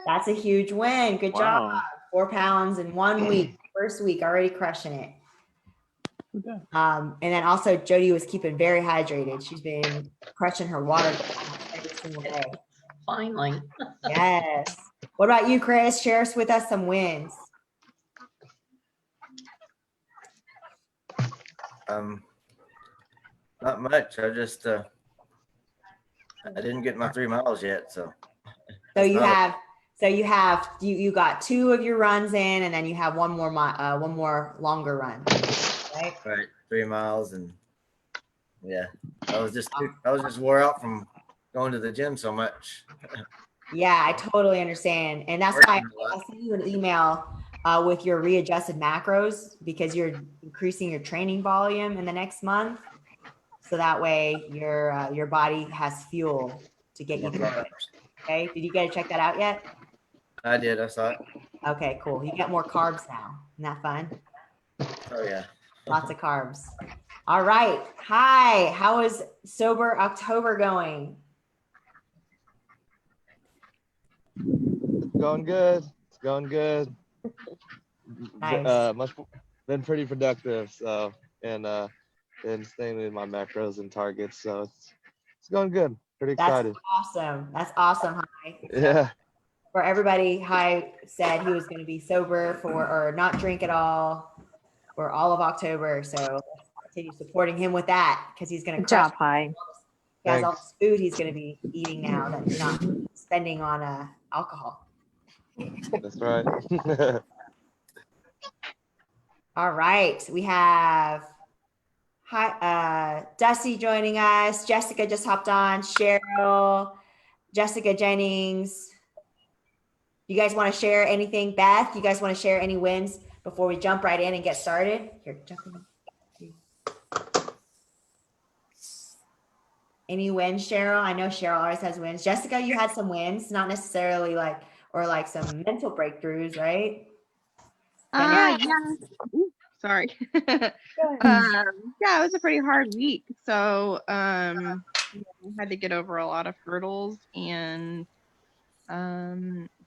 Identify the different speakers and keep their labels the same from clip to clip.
Speaker 1: That's a huge win. Good job.
Speaker 2: Wow.
Speaker 1: 4 pounds in 1 week. First week, already crushing it.
Speaker 2: Okay.
Speaker 1: And then also Jody was keeping very hydrated. She's been crushing her water every single day.
Speaker 3: Finally.
Speaker 1: Yes. What about you, Chris? Share us with us some wins.
Speaker 4: Not much. I just I didn't get my 3 miles yet, so.
Speaker 1: You got 2 of your runs in, and then you have one more longer run, right?
Speaker 4: Right, 3 miles, and yeah, I was just wore out from going to the gym so much.
Speaker 1: Yeah, I totally understand, and that's why I sent you an email with your readjusted macros, because you're increasing your training volume in the next month, so that way your body has fuel to get you through it. Okay, did you get to check that out yet?
Speaker 4: I did. I saw it.
Speaker 1: Okay, cool. You get more carbs now. Isn't that fun?
Speaker 4: Oh yeah.
Speaker 1: Lots of carbs. All right. Hi. How is Sober October going?
Speaker 5: It's going good. It's going good.
Speaker 1: Nice.
Speaker 5: Been pretty productive. So, and been staying in my macros and targets. So it's going good. Pretty excited.
Speaker 1: That's awesome. That's awesome. Hi.
Speaker 5: Yeah.
Speaker 1: For everybody, Hi said he was going to be sober or not drink at all for all of October. So let's continue supporting him with that, because he's going to crush.
Speaker 6: Good job, Hi.
Speaker 1: He has all this food he's going to be eating now that he's not spending on alcohol.
Speaker 5: That's right.
Speaker 1: All right. We have Dusty joining us. Jessica just hopped on. Cheryl, Jessica Jennings. You guys want to share anything? Beth, you guys want to share any wins before we jump right in and get started? Here, jump in. Any wins, Cheryl? I know Cheryl always has wins. Jessica, you had some wins, not necessarily like some mental breakthroughs, right?
Speaker 7: Yeah. Ooh, sorry. Yeah, it was a pretty hard week. So I had to get over a lot of hurdles, and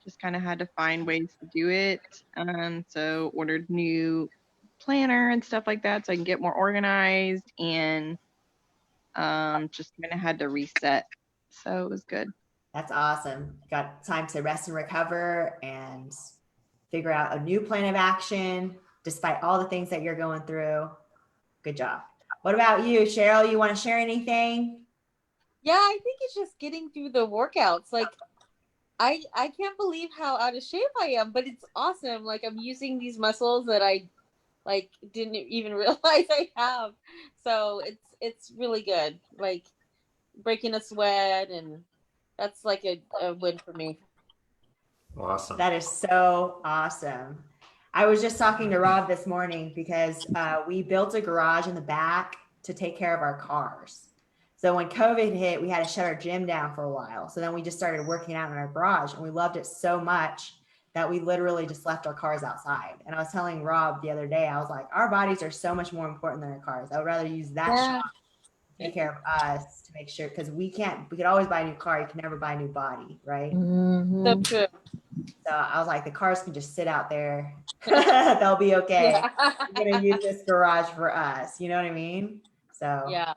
Speaker 7: just kind of had to find ways to do it. So ordered new planner and stuff like that so I can get more organized, and just kind of had to reset. So it was good.
Speaker 1: That's awesome. Got time to rest and recover and figure out a new plan of action despite all the things that you're going through. Good job. What about you, Cheryl? You want to share anything?
Speaker 8: Yeah, I think it's just getting through the workouts. Like, I can't believe how out of shape I am, but it's awesome. Like, I'm using these muscles that I didn't even realize I have. So it's really good. Like, breaking a sweat, and that's like a win for me.
Speaker 9: Awesome.
Speaker 1: That is so awesome. I was just talking to Rob this morning because we built a garage in the back to take care of our cars. So when COVID hit, we had to shut our gym down for a while. So then we just started working out in our garage, and we loved it so much that we literally just left our cars outside. And I was telling Rob the other day, I was like, our bodies are so much more important than our cars. I would rather use that shop to take care of us, to make sure, because we could always buy a new car. You can never buy a new body, right?
Speaker 8: Mm-hmm. So true.
Speaker 1: So I was like, the cars can just sit out there. They'll be okay. Yeah. We're going to use this garage for us. You know what I mean? So yeah,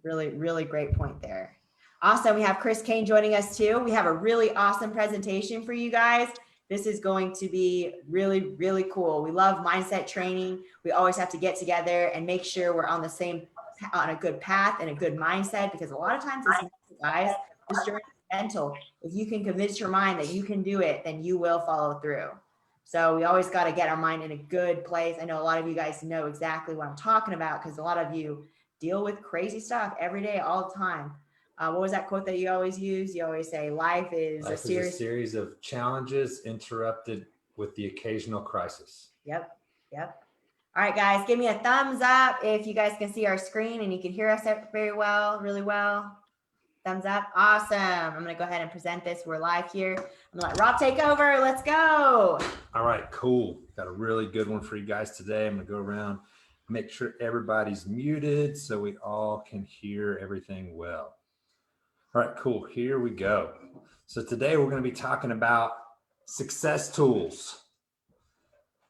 Speaker 1: really, really great point there. Awesome. We have Chris Kane joining us too. We have a really awesome presentation for you guys. This is going to be really, really cool. We love mindset training. We always have to get together and make sure we're on a good path and a good mindset, because a lot of times it's mental, guys. This journey is mental. If you can convince your mind that you can do it, then you will follow through. So we always got to get our mind in a good place. I know a lot of you guys know exactly what I'm talking about, because a lot of you deal with crazy stuff every day, all the time. What was that quote that you always use? You always say, life is a series
Speaker 9: of challenges interrupted with the occasional crisis.
Speaker 1: Yep. All right, guys, give me a thumbs up if you guys can see our screen and you can hear us very well, really well. Thumbs up. Awesome. I'm going to go ahead and present this. We're live here. I'm going to let Rob take over. Let's go.
Speaker 9: All right, cool. Got a really good one for you guys today. I'm going to go around, make sure everybody's muted so we all can hear everything well. All right, cool. Here we go. So today we're going to be talking about Success tools.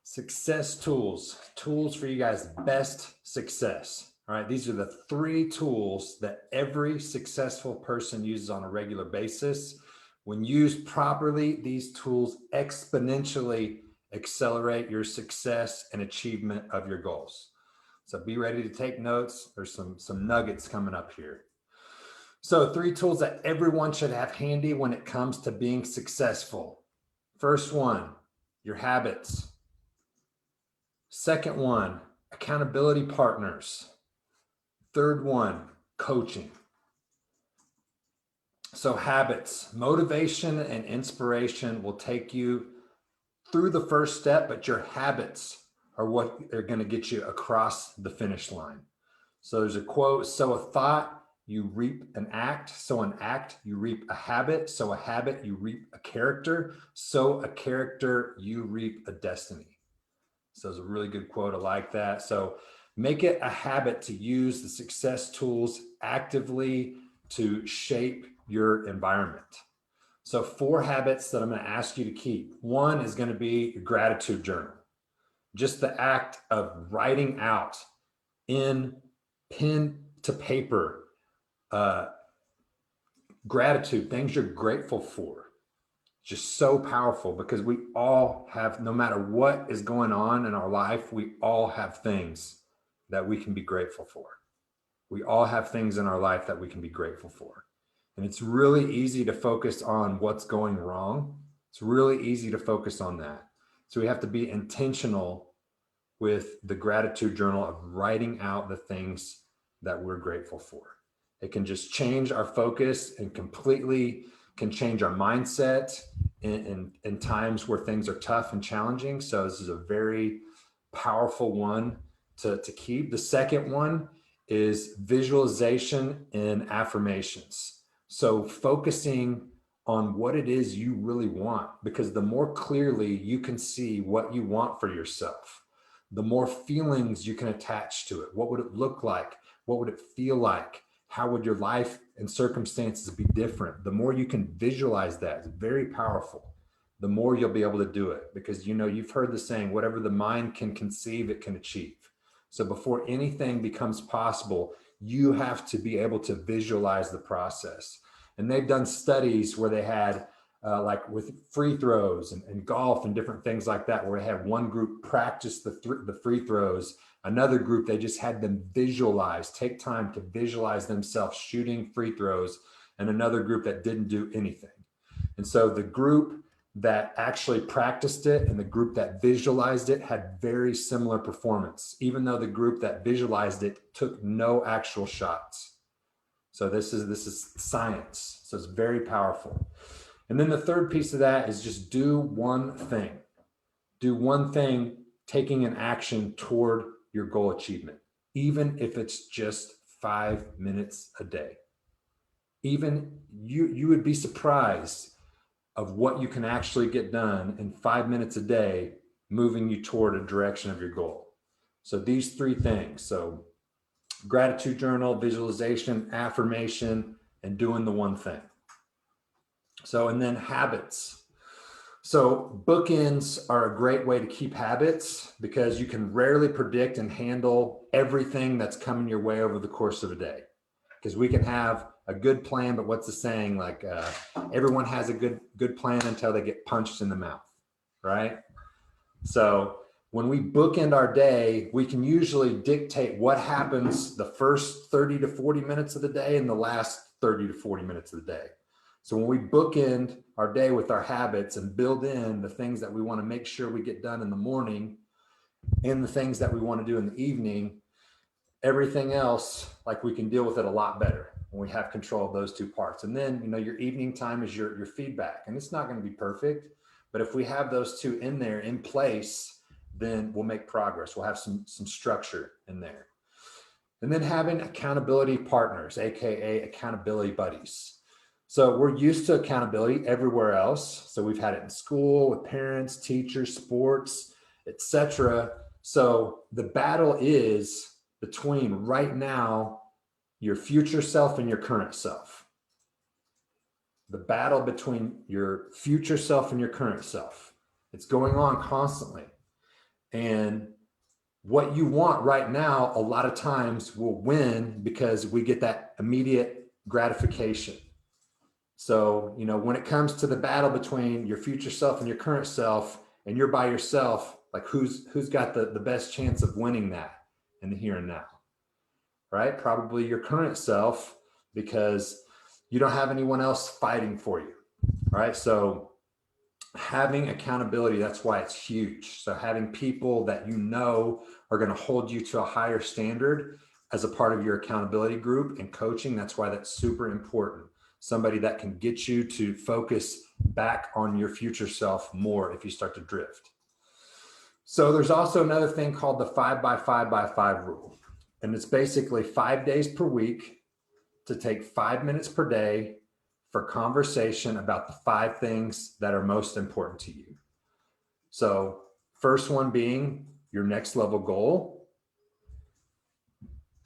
Speaker 9: Success tools. Tools for you guys' best success. All right. These are the 3 tools that every successful person uses on a regular basis. When used properly, these tools exponentially accelerate your success and achievement of your goals. So be ready to take notes. There's some nuggets coming up here. So 3 tools that everyone should have handy when it comes to being successful. First one, your habits. Second one, accountability partners. Third one, coaching. So habits, motivation and inspiration will take you through the first step, but your habits are what are going to get you across the finish line. So there's a quote, sow a thought, you reap an act. Sow an act, you reap a habit. Sow a habit, you reap a character. Sow a character, you reap a destiny. So it's a really good quote. I like that. So make it a habit to use the success tools actively to shape your environment. So 4 habits that I'm going to ask you to keep. 1 is going to be your gratitude journal. Just the act of writing out in pen to paper, gratitude, things you're grateful for. Just so powerful, because we all have, no matter what is going on in our life, we all have things that we can be grateful for. We all have things in our life that we can be grateful for. And it's really easy to focus on what's going wrong. It's really easy to focus on that. So we have to be intentional with the gratitude journal of writing out the things that we're grateful for. It can just change our focus and completely can change our mindset in times where things are tough and challenging. So this is a very powerful one to keep. The second one is visualization and affirmations. So focusing on what it is you really want, because the more clearly you can see what you want for yourself, the more feelings you can attach to it. What would it look like? What would it feel like? How would your life and circumstances be different? The more you can visualize that, it's very powerful. The more you'll be able to do it, because you've heard the saying, whatever the mind can conceive, it can achieve. So before anything becomes possible, you have to be able to visualize the process. And they've done studies where they had like with free throws and golf and different things like that, where they had one group practice the free throws, another group, they just had them visualize, take time to visualize themselves shooting free throws, and another group that didn't do anything. And so the group that actually practiced it and the group that visualized it had very similar performance, even though the group that visualized it took no actual shots. So this is science. So it's very powerful. And then the third piece of that is just do one thing. Do one thing, taking an action toward your goal achievement, even if it's just 5 minutes a day. Even you would be surprised of what you can actually get done in 5 minutes a day, moving you toward a direction of your goal. So these 3 things. So gratitude journal, visualization, affirmation, and doing the one thing. So, and then habits. So bookends are a great way to keep habits, because you can rarely predict and handle everything that's coming your way over the course of a day. Because we can have a good plan, but what's the saying? Like everyone has a good plan until they get punched in the mouth, right? So when we bookend our day, we can usually dictate what happens the first 30 to 40 minutes of the day and the last 30 to 40 minutes of the day. So when we bookend our day with our habits and build in the things that we want to make sure we get done in the morning and the things that we want to do in the evening, everything else, like, we can deal with it a lot better when we have control of those 2 parts. And then, your evening time is your feedback, and it's not going to be perfect, but if we have those 2 in there in place, then we'll make progress. We'll have some structure in there. And then having accountability partners, AKA accountability buddies. So we're used to accountability everywhere else. So we've had it in school with parents, teachers, sports, etc. So the battle is between right now, your future self and your current self. the battle between your future self and your current self. It's going on constantly. And what you want right now, a lot of times will win because we get that immediate gratification. So, you know, when it comes to the battle between your future self and your current self, and you're by yourself, like who's got the best chance of winning that in the here and now, right? Probably your current self, because you don't have anyone else fighting for you, right? So having accountability, that's why it's huge. So having people that you know are going to hold you to a higher standard as a part of your accountability group and coaching, that's why that's super important. Somebody that can get you to focus back on your future self more if you start to drift. So there's also another thing called the 5 by 5 by 5 rule. And it's basically 5 days per week to take 5 minutes per day for conversation about the 5 things that are most important to you. So first one being your next level goal.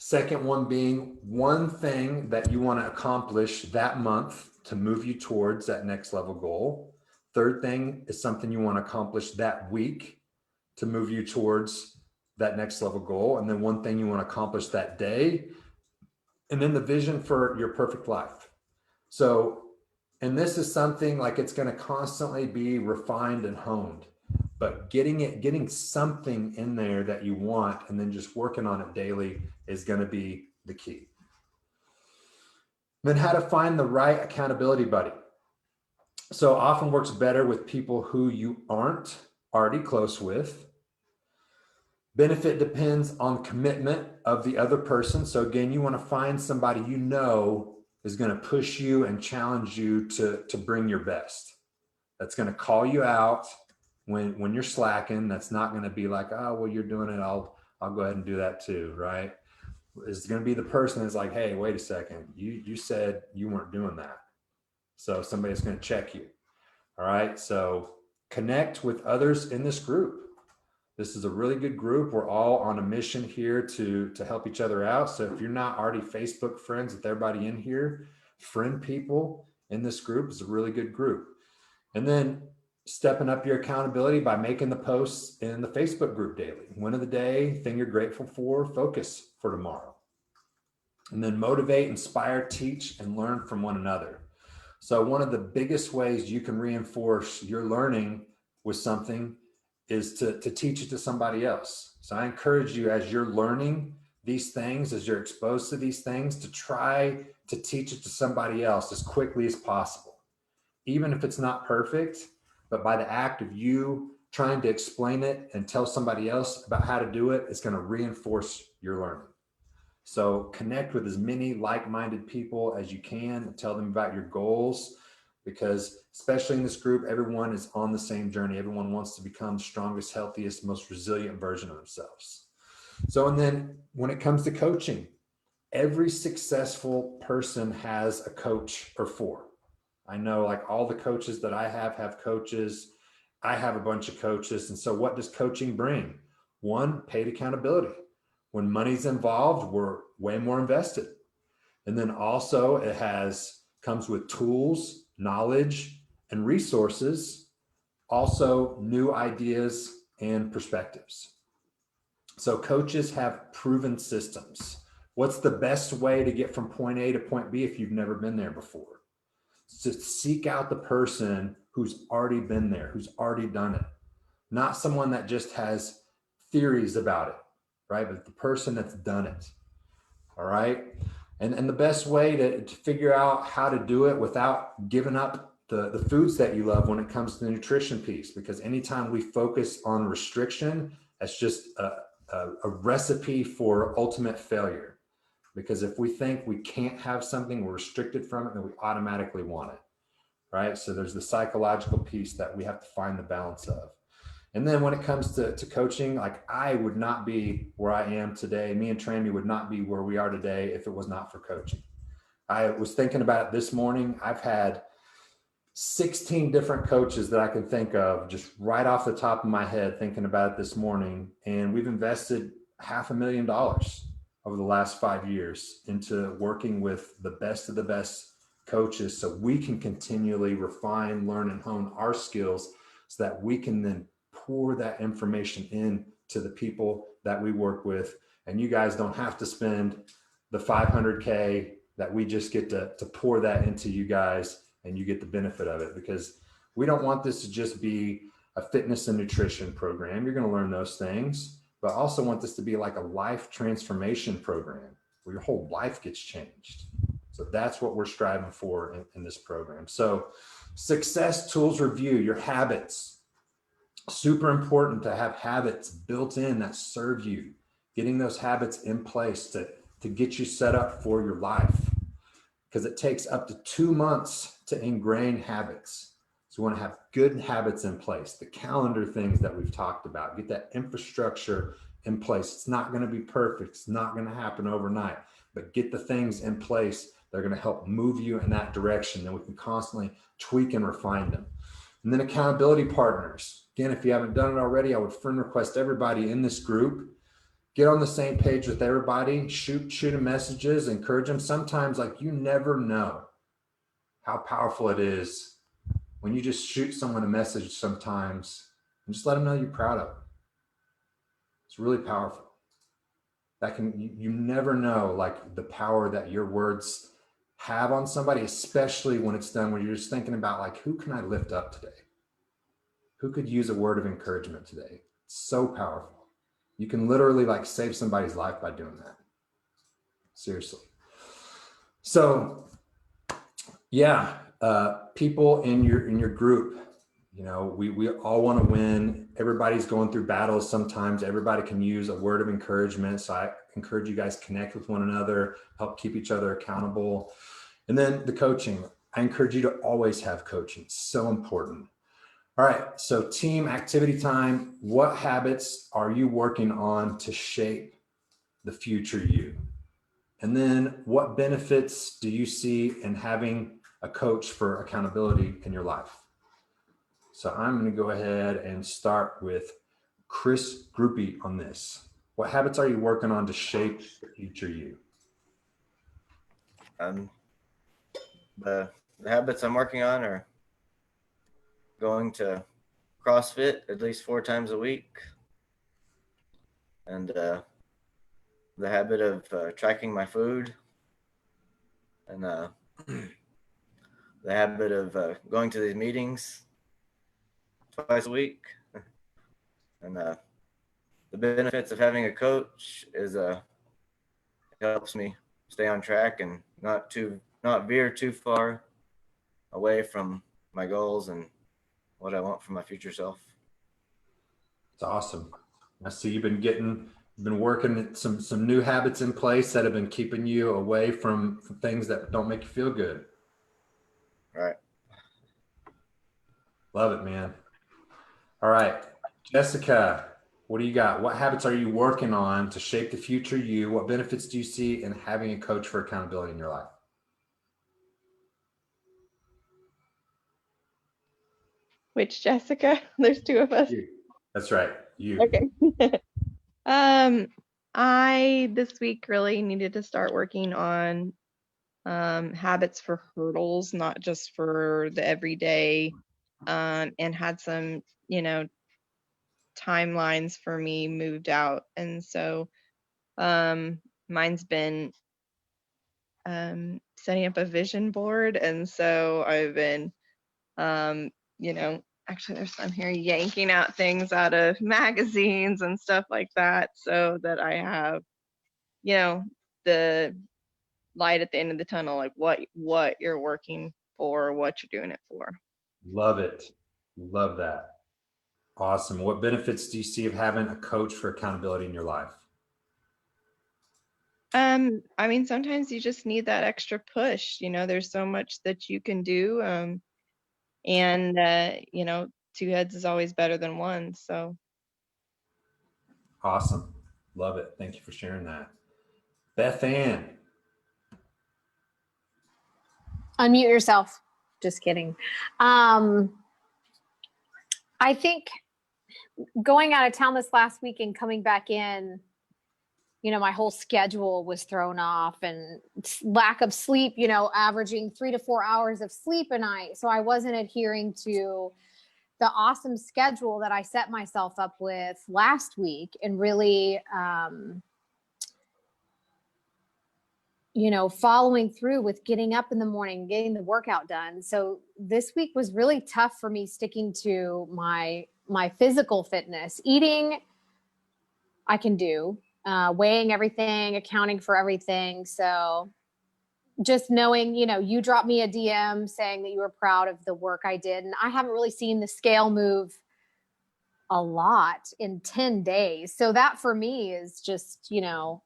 Speaker 9: Second one being one thing that you want to accomplish that month to move you towards that next level goal. Third thing is something you want to accomplish that week to move you towards that next level goal. And then one thing you want to accomplish that day. And then the vision for your perfect life. So, and this is something like it's going to constantly be refined and honed, but getting something in there that you want and then just working on it daily is going to be the key. Then how to find the right accountability buddy. So often works better with people who you aren't already close with. Benefit depends on commitment of the other person. So again, you want to find somebody you know is going to push you and challenge you to bring your best. That's going to call you out when you're slacking. That's not going to be like, oh, well, you're doing it, I'll go ahead and do that too, right? It's going to be the person that's like, hey, wait a second, you said you weren't doing that. So somebody's going to check you. All right. So connect with others in this group. This is a really good group. We're all on a mission here to help each other out. So if you're not already Facebook friends with everybody in here, friend people in this group. Is a really good group. And then stepping up your accountability by making the posts in the Facebook group daily. Win of the day, thing you're grateful for, focus for tomorrow. And then motivate, inspire, teach, and learn from one another. So one of the biggest ways you can reinforce your learning with something is to teach it to somebody else. So I encourage you, as you're learning these things, as you're exposed to these things, to try to teach it to somebody else as quickly as possible. Even if it's not perfect, but by the act of you trying to explain it and tell somebody else about how to do it, it's going to reinforce your learning. So connect with as many like-minded people as you can and tell them about your goals, because especially in this group, everyone is on the same journey. Everyone wants to become the strongest, healthiest, most resilient version of themselves. So, and then when it comes to coaching, every successful person has a coach or 4. I know like all the coaches that I have coaches. I have a bunch of coaches. And so what does coaching bring? 1, paid accountability. When money's involved, we're way more invested. And then also it comes with tools, knowledge, and resources, also new ideas and perspectives. So coaches have proven systems. What's the best way to get from point A to point B if you've never been there before? So seek out the person who's already been there, who's already done it. Not someone that just has theories about it, right? But the person that's done it, all right? And the best way to figure out how to do it without giving up the foods that you love when it comes to the nutrition piece, because anytime we focus on restriction, that's just a recipe for ultimate failure. Because if we think we can't have something, we're restricted from it, then we automatically want it, right? So there's the psychological piece that we have to find the balance of. And then when it comes to coaching, like I would not be where I am today. Me and Trammy would not be where we are today if it was not for coaching. I was thinking about it this morning. I've had 16 different coaches that I can think of just right off the top of my head thinking about it this morning. And we've invested $500,000 over the last 5 years into working with the best of the best coaches so we can continually refine, learn, and hone our skills so that we can then pour that information in to the people that we work with. And you guys don't have to spend the 500K that we just get to pour that into you guys, and you get the benefit of it, because we don't want this to just be a fitness and nutrition program. You're going to learn those things, but also want this to be like a life transformation program where your whole life gets changed. So that's what we're striving for in this program. So success tools review, your habits. Super important to have habits built in that serve you, getting those habits in place to get you set up for your life, because it takes up to 2 months to ingrain habits. So we want to have good habits in place, the calendar things that we've talked about, get that infrastructure in place. It's not going to be perfect. It's not going to happen overnight, but get the things in place that are going to help move you in that direction. Then we can constantly tweak and refine them. And then accountability partners. Again, if you haven't done it already, I would friend request everybody in this group. Get on the same page with everybody. Shoot them messages, encourage them. Sometimes, like, you never know how powerful it is when you just shoot someone a message sometimes and just let them know you're proud of them. It's really powerful. That can, you never know, like, the power that your words have on somebody, especially when it's done when you're just thinking about, like, who can I lift up today? Who could use a word of encouragement today? It's so powerful. You can literally, like, save somebody's life by doing that. Seriously. So yeah, people in your group, you know, we all want to win. Everybody's going through battles. Sometimes everybody can use a word of encouragement. So I encourage you guys connect with one another, help keep each other accountable. And then the coaching, I encourage you to always have coaching. It's so important. All right, so team activity time. What habits are you working on to shape the future you? And then what benefits do you see in having a coach for accountability in your life? So I'm going to go ahead and start with Chris Groupie on this. What habits are you working on to shape the future you?
Speaker 4: The habits I'm working on are going to CrossFit at least 4 times a week, and the habit of tracking my food, and the habit of going to these meetings twice a week. And the benefits of having a coach is it helps me stay on track and not veer too far away from my goals and what I want for my future self.
Speaker 9: It's awesome. I see you've been working some new habits in place that have been keeping you away from things that don't make you feel good.
Speaker 4: Right.
Speaker 9: Love it, man. All right, Jessica, what do you got? What habits are you working on to shape the future you? What benefits do you see in having a coach for accountability in your life?
Speaker 7: Which Jessica? There's 2 of us.
Speaker 9: You. That's right. You.
Speaker 7: Okay. I this week really needed to start working on habits for hurdles, not just for the everyday, and had some, timelines for me moved out. And so mine's been setting up a vision board. And so I've been, actually there's some here, yanking out things out of magazines and stuff like that so that I have, the light at the end of the tunnel, like what you're working for, what you're doing it for.
Speaker 9: Love it. Love that. Awesome. What benefits do you see of having a coach for accountability in your life?
Speaker 7: I mean, sometimes you just need that extra push. There's so much that you can do. And 2 heads is always better than 1. So
Speaker 9: Awesome. Love it. Thank you for sharing that. Beth Ann.
Speaker 3: Unmute yourself. Just kidding. I think going out of town this last week and coming back in, you know, my whole schedule was thrown off, and lack of sleep, you know, averaging 3 to 4 hours of sleep a night. So I wasn't adhering to the awesome schedule that I set myself up with last week, and really, you know, following through with getting up in the morning, getting the workout done. So this week was really tough for me, sticking to my physical fitness. Eating, I can do, weighing everything, accounting for everything. So just knowing, you know, you dropped me a DM saying that you were proud of the work I did. And I haven't really seen the scale move a lot in 10 days. So that for me is just, you know,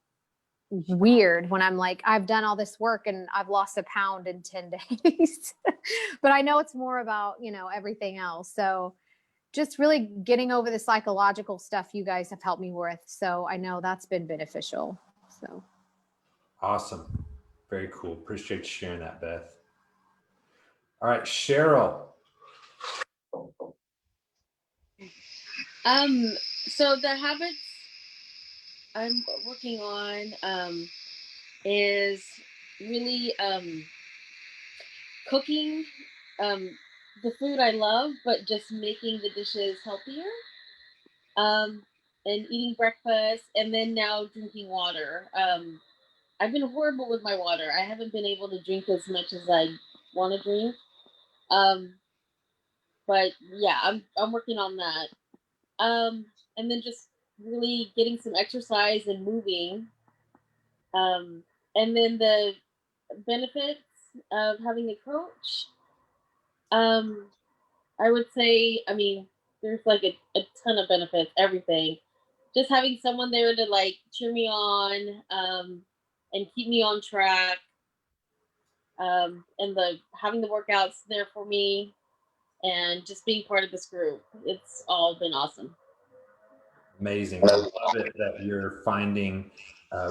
Speaker 3: weird when I'm like, I've done all this work and I've lost a pound in 10 days. But I know it's more about, you know, everything else. So just really getting over the psychological stuff you guys have helped me with. So I know that's been beneficial. So
Speaker 9: Awesome. Very cool. Appreciate you sharing that, Beth. All right, Cheryl.
Speaker 8: So the habits I'm working on is really cooking the food I love, but just making the dishes healthier. And eating breakfast, and then now drinking water. I've been horrible with my water. I haven't been able to drink as much as I want to drink. But yeah, I'm working on that. And then just really getting some exercise and moving. And then the benefits of having a coach. I would say, I mean, there's like a ton of benefits, everything. Just having someone there to like cheer me on, and keep me on track. And having the workouts there for me, and just being part of this group. It's all been awesome.
Speaker 9: Amazing. I love it that you're finding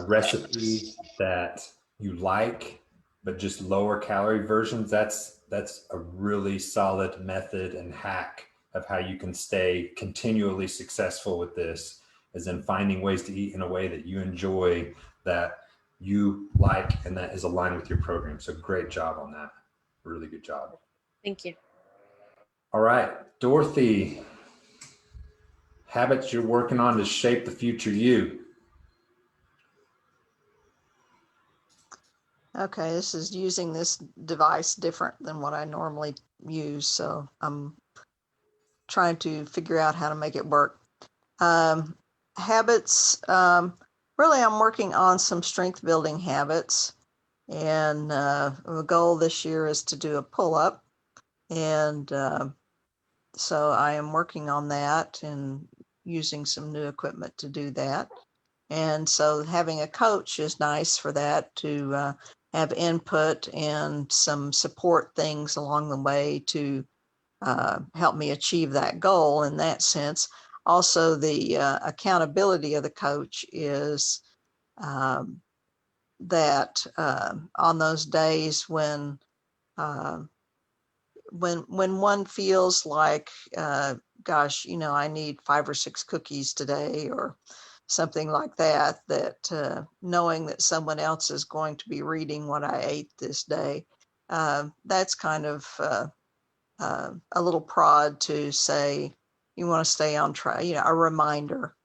Speaker 9: recipes that you like, but just lower calorie versions. That's a really solid method and hack of how you can stay continually successful with this, is in finding ways to eat in a way that you enjoy, that you like, and that is aligned with your program. So great job on that. Really good job.
Speaker 8: Thank you.
Speaker 9: All right, Dorothy, habits you're working on to shape the future you.
Speaker 6: Okay, this is using this device different than what I normally use, so I'm trying to figure out how to make it work. Habits, really I'm working on some strength building habits, and the goal this year is to do a pull-up, and so I am working on that and using some new equipment to do that. And so having a coach is nice for that, to have input and some support things along the way to help me achieve that goal in that sense. Also, the accountability of the coach is that on those days when one feels like, gosh, you know, I need 5 or 6 cookies today, or something like that, that knowing that someone else is going to be reading what I ate this day, that's kind of a little prod to say, you want to stay on track, you know, a reminder,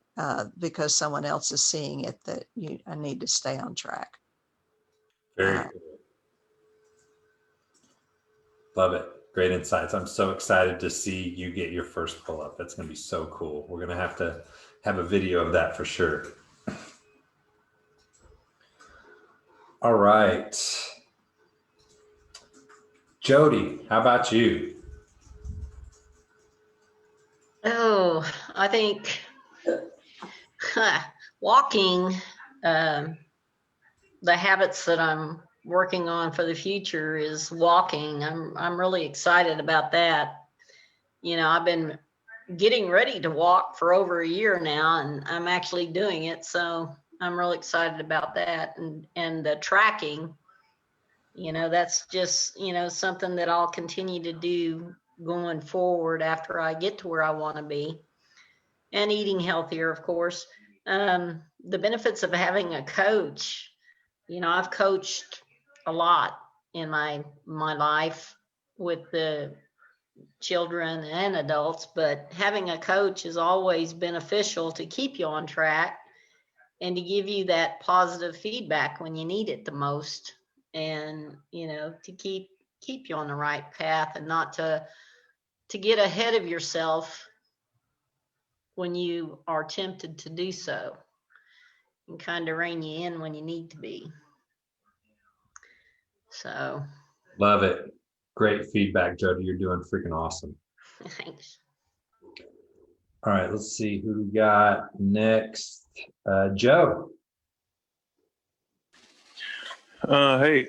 Speaker 6: because someone else is seeing it, that I need to stay on track.
Speaker 9: Very cool. Love it. Great insights. I'm so excited to see you get your first pull-up. That's going to be so cool. We're going to have a video of that for sure. All right. Jody, how about you?
Speaker 10: Oh, I think walking, the habits that I'm working on for the future is walking. I'm really excited about that. You know, I've been getting ready to walk for over a year now, and I'm actually doing it. So I'm really excited about that. And the tracking, you know, that's just, you know, something that I'll continue to do going forward after I get to where I want to be. And eating healthier, of course. the benefits of having a coach, I've coached a lot in my life with the children and adults, but having a coach is always beneficial to keep you on track and to give you that positive feedback when you need it the most, and to keep you on the right path, and not to get ahead of yourself when you are tempted to do so, and kind of rein you in when you need to be. So
Speaker 9: Love it. Great feedback, Jody. You're doing freaking awesome.
Speaker 10: thanks.
Speaker 9: All right, let's see who we got next. Joe.
Speaker 2: Hey,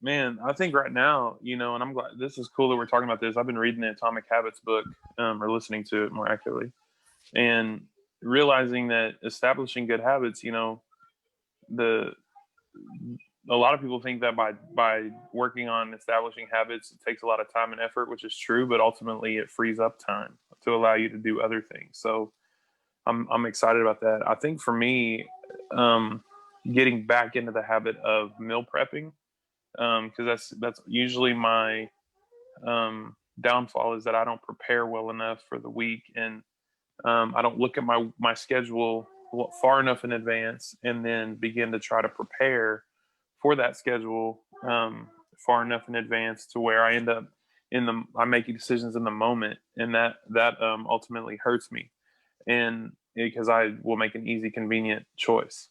Speaker 2: man, I think right now, and I'm glad this is cool that we're talking about this. I've been reading the Atomic Habits book, or listening to it more accurately, and realizing that establishing good habits, a lot of people think that by working on establishing habits, it takes a lot of time and effort, which is true, but ultimately it frees up time to allow you to do other things. So I'm excited about that. I think for me, getting back into the habit of meal prepping, because that's usually my downfall, is that I don't prepare well enough for the week, and I don't look at my schedule far enough in advance, and then begin to try to prepare for that schedule far enough in advance to where I end up I'm making decisions in the moment, and that ultimately hurts me, and because I will make an easy, convenient choice.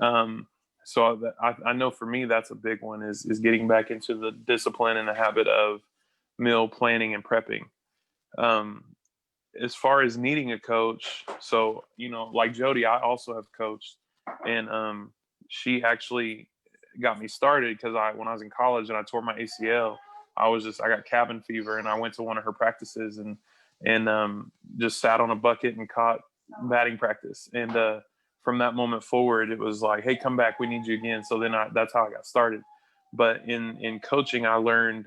Speaker 2: So I know for me, that's a big one, is getting back into the discipline and the habit of meal planning and prepping. As far as needing a coach, so, like Jody, I also have coached, and she actually got me started because when I was in college and I tore my ACL, I got cabin fever, and I went to one of her practices and just sat on a bucket and caught batting practice. And from that moment forward, it was like, hey, come back, we need you again. So then that's how I got started. But in coaching, I learned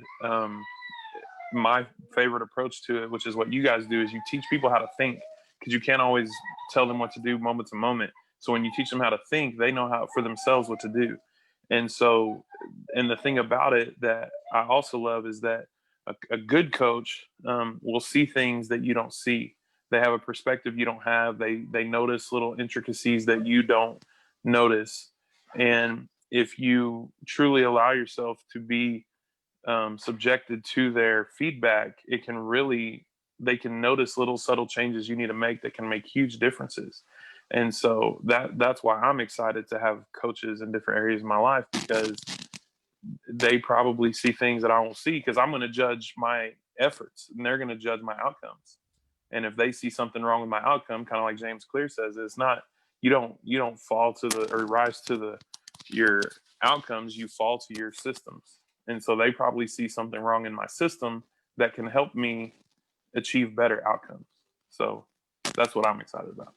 Speaker 2: my favorite approach to it, which is what you guys do, is you teach people how to think, because you can't always tell them what to do moment to moment. So when you teach them how to think, they know how for themselves what to do. And so, and the thing about it that I also love is that a good coach will see things that you don't see. They have a perspective you don't have. They notice little intricacies that you don't notice. And if you truly allow yourself to be subjected to their feedback, they can notice little subtle changes you need to make that can make huge differences. And so that's why I'm excited to have coaches in different areas of my life, because they probably see things that I won't see, because I'm going to judge my efforts and they're going to judge my outcomes. And if they see something wrong with my outcome, kind of like James Clear says, it's not, you don't fall to or rise to your outcomes, you fall to your systems. And so they probably see something wrong in my system that can help me achieve better outcomes. So that's what I'm excited about.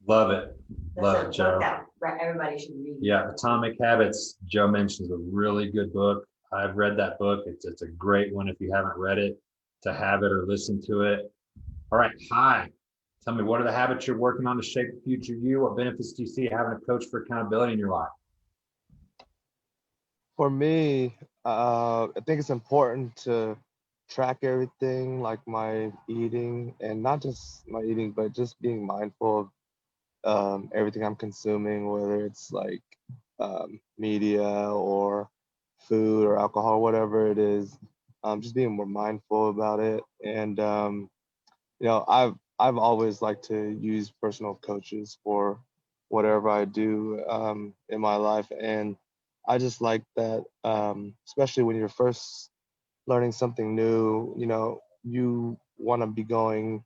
Speaker 9: Love it. Love it, Joe.
Speaker 1: That everybody should read.
Speaker 9: Yeah, Atomic Habits, Joe mentions, a really good book. I've read that book. It's a great one if you haven't read it, to have it or listen to it. All right, Hi. Tell me, what are the habits you're working on to shape the future you? What benefits do you see having a coach for accountability in your life?
Speaker 5: For me, I think it's important to track everything, like my eating, and not just my eating, but just being mindful of everything I'm consuming, whether it's like media or food or alcohol, whatever it is. Just being more mindful about it. And I've always liked to use personal coaches for whatever I do in my life, and I just like that, especially when you're first learning something new. You want to be going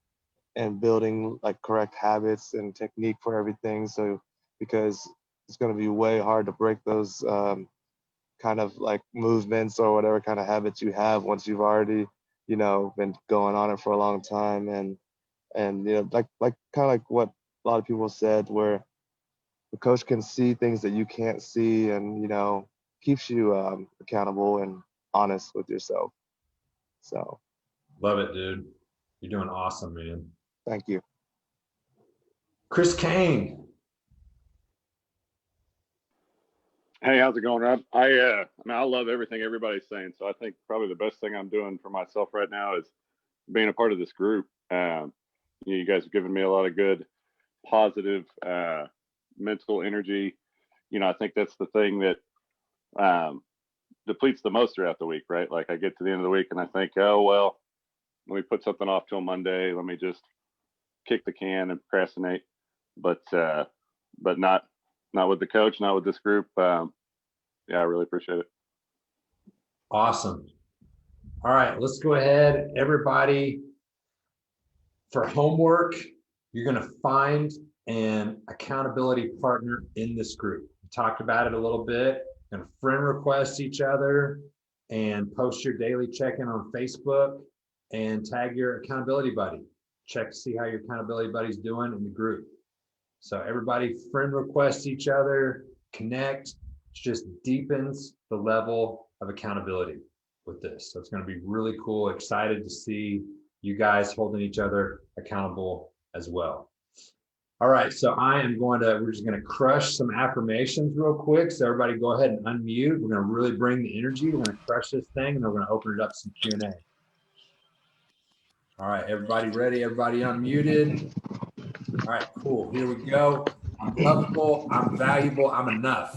Speaker 5: and building like correct habits and technique for everything. So because it's going to be way hard to break those kind of like movements or whatever kind of habits you have once you've already been going on it for a long time. And like kind of like what a lot of people said, where the coach can see things that you can't see, and keeps you accountable and honest with yourself. So
Speaker 9: Love it, dude. You're doing awesome, man.
Speaker 5: thank you.
Speaker 9: Chris Kane.
Speaker 11: Hey, how's it going, Rob? I mean, I love everything everybody's saying. So I think probably the best thing I'm doing for myself right now is being a part of this group. You guys have given me a lot of good, positive, mental energy. I think that's the thing that depletes the most throughout the week, right? Like I get to the end of the week and I think, oh, well, let me put something off till Monday. Let me just kick the can and procrastinate. But not with the coach, not with this group. Yeah, I really appreciate it.
Speaker 9: Awesome. All right, let's go ahead. Everybody, for homework, you're going to find an accountability partner in this group. We talked about it a little bit. Going to friend request each other and post your daily check-in on Facebook and tag your accountability buddy. Check to see how your accountability buddy's doing in the group. So everybody friend request each other, connect. It just deepens the level of accountability with this. So it's going to be really cool. Excited to see you guys holding each other accountable as well. All right, so we're just going to crush some affirmations real quick. So everybody go ahead and unmute. We're going to really bring the energy. We're going to crush this thing, and then we're going to open it up to some Q&A. All right, everybody ready? Everybody unmuted? All right, cool. Here we go. I'm lovable. I'm valuable. I'm enough.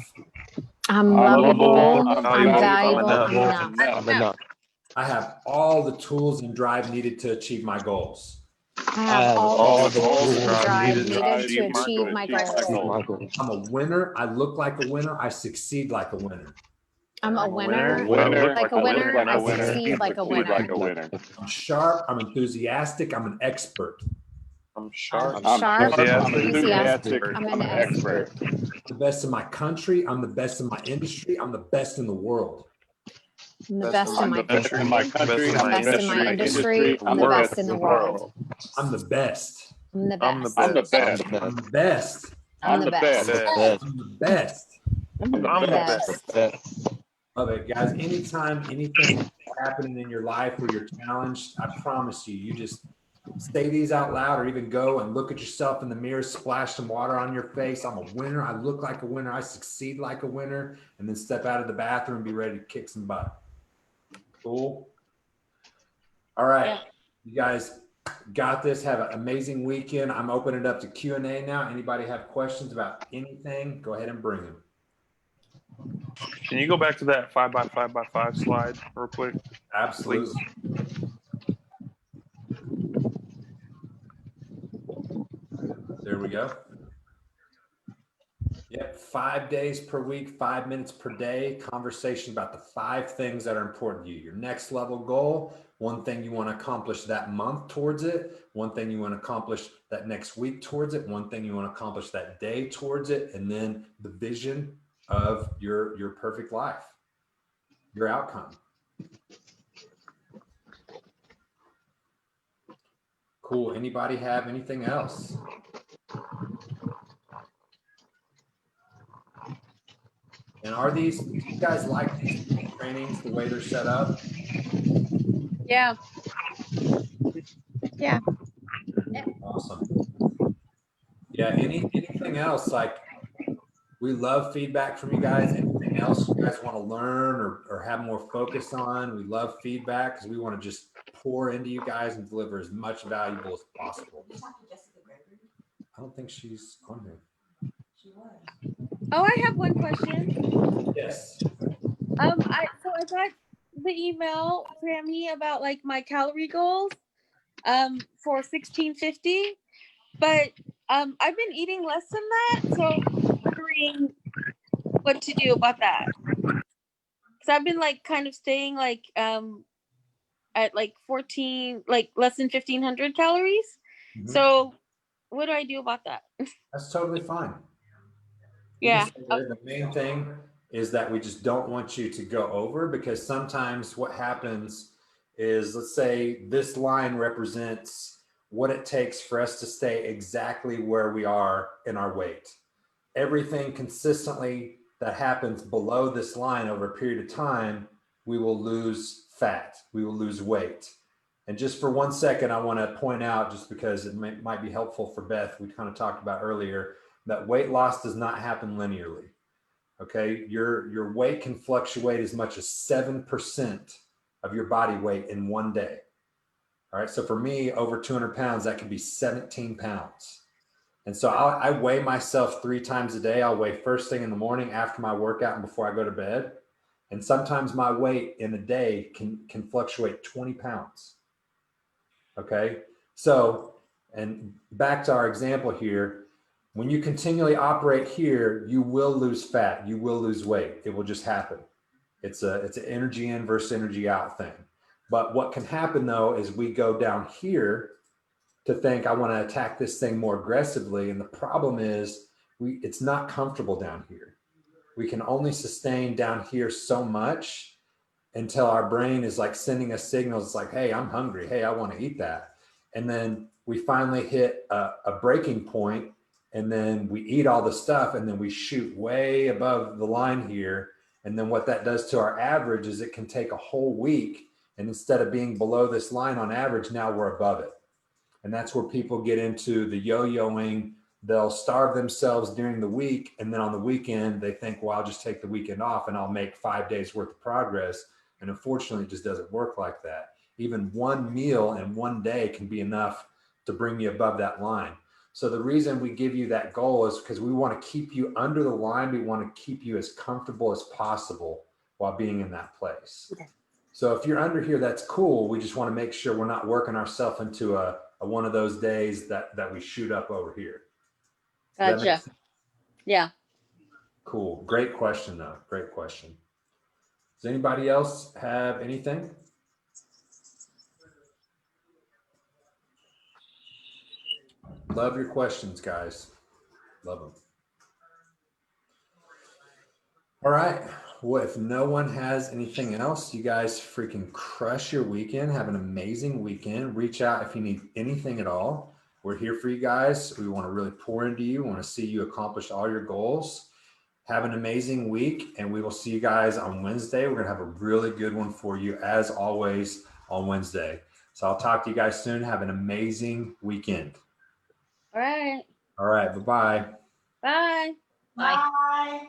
Speaker 3: I'm lovable. I'm valuable. I'm enough.
Speaker 9: I have all the tools and drive needed to achieve my goals.
Speaker 3: I have all the tools and drive needed to achieve my goals.
Speaker 9: I'm a winner. I look like a winner. I succeed like a winner.
Speaker 3: I'm a winner. I look like a winner. I succeed like a winner.
Speaker 9: I'm sharp. I'm enthusiastic. I'm an expert.
Speaker 2: I'm sharp.
Speaker 3: I'm enthusiastic. I'm an expert.
Speaker 9: I'm the best in my country. I'm the best in my industry. I'm the best in the world.
Speaker 3: I'm the best in my country.
Speaker 11: I'm the best in my industry.
Speaker 3: I'm the best in the world.
Speaker 9: I'm the best.
Speaker 3: I'm the best.
Speaker 11: I'm the best.
Speaker 9: I'm the best.
Speaker 3: I'm the best.
Speaker 9: I'm the best.
Speaker 2: I'm the best.
Speaker 9: Love it, guys. Anytime anything happening in your life where you're challenged, I promise you, you just say these out loud, or even go and look at yourself in the mirror, splash some water on your face. I'm a winner. I look like a winner. I succeed like a winner. And then step out of the bathroom and be ready to kick some butt. Cool. All right. Yeah. You guys got this. Have an amazing weekend. I'm opening it up to Q&A now. Anybody have questions about anything? Go ahead and bring them.
Speaker 2: Can you go back to that 5x5x5 slide real quick?
Speaker 9: Absolutely.
Speaker 2: Please.
Speaker 9: There we go. Yep, 5 days per week, 5 minutes per day, conversation about the 5 things that are important to you. Your next level goal, one thing you want to accomplish that month towards it, one thing you want to accomplish that next week towards it, one thing you want to accomplish that day towards it, and then the vision of your perfect life, your outcome. Cool. Anybody have anything else? And do you guys like these trainings the way they're set up?
Speaker 8: Yeah.
Speaker 7: Yeah.
Speaker 9: Awesome. Yeah. Anything else? Like, we love feedback from you guys. Anything else you guys want to learn or have more focus on? We love feedback because we want to just pour into you guys and deliver as much valuable as possible. I don't think she's on here.
Speaker 8: She was. Oh, I have one question.
Speaker 9: Yes.
Speaker 8: I got the email from me about like my calorie goals for 1650, but I've been eating less than that, so I'm wondering what to do about that. Because I've been like kind of staying like at like 14, like less than 1500 calories. Mm-hmm. So what do I do about that?
Speaker 9: That's totally fine.
Speaker 8: Yeah.
Speaker 9: The main thing is that we just don't want you to go over, because sometimes what happens is, let's say this line represents what it takes for us to stay exactly where we are in our weight. Everything consistently that happens below this line over a period of time, we will lose fat, we will lose weight. And just for 1 second, I want to point out, just because it might be helpful for Beth, we kind of talked about earlier, that weight loss does not happen linearly. Okay. Your weight can fluctuate as much as 7% of your body weight in one day. All right. So for me, over 200 pounds, that could be 17 pounds. And so I weigh myself 3 times a day. I'll weigh first thing in the morning after my workout and before I go to bed. And sometimes my weight in a day can fluctuate 20 pounds. Okay. So, and back to our example here, when you continually operate here, you will lose fat, you will lose weight. It will just happen. It's an energy in versus energy out thing. But what can happen though, is we go down here to think I want to attack this thing more aggressively. And the problem is it's not comfortable down here. We can only sustain down here so much until our brain is like sending us signals. It's like, hey, I'm hungry. Hey, I want to eat that. And then we finally hit a breaking point, and then we eat all the stuff, and then we shoot way above the line here. And then what that does to our average is it can take a whole week. And instead of being below this line on average, now we're above it. And that's where people get into the yo-yoing. They'll starve themselves during the week. And then on the weekend, they think, well, I'll just take the weekend off and I'll make 5 days worth of progress. And unfortunately, it just doesn't work like that. Even one meal in one day can be enough to bring you above that line. So the reason we give you that goal is because we want to keep you under the line. We want to keep you as comfortable as possible while being in that place. Okay. So if you're under here, that's cool. We just want to make sure we're not working ourselves into a one of those days that we shoot up over here.
Speaker 8: Gotcha. Yeah.
Speaker 9: Cool. Great question though. Great question. Does anybody else have anything? Love your questions, guys. Love them. All right. Well, if no one has anything else, you guys freaking crush your weekend. Have an amazing weekend. Reach out if you need anything at all. We're here for you guys. We want to really pour into you. We want to see you accomplish all your goals. Have an amazing week, and we will see you guys on Wednesday. We're going to have a really good one for you, as always, on Wednesday. So I'll talk to you guys soon. Have an amazing weekend.
Speaker 8: All right.
Speaker 9: All right. Bye-bye.
Speaker 8: Bye.
Speaker 10: Bye.
Speaker 1: Bye.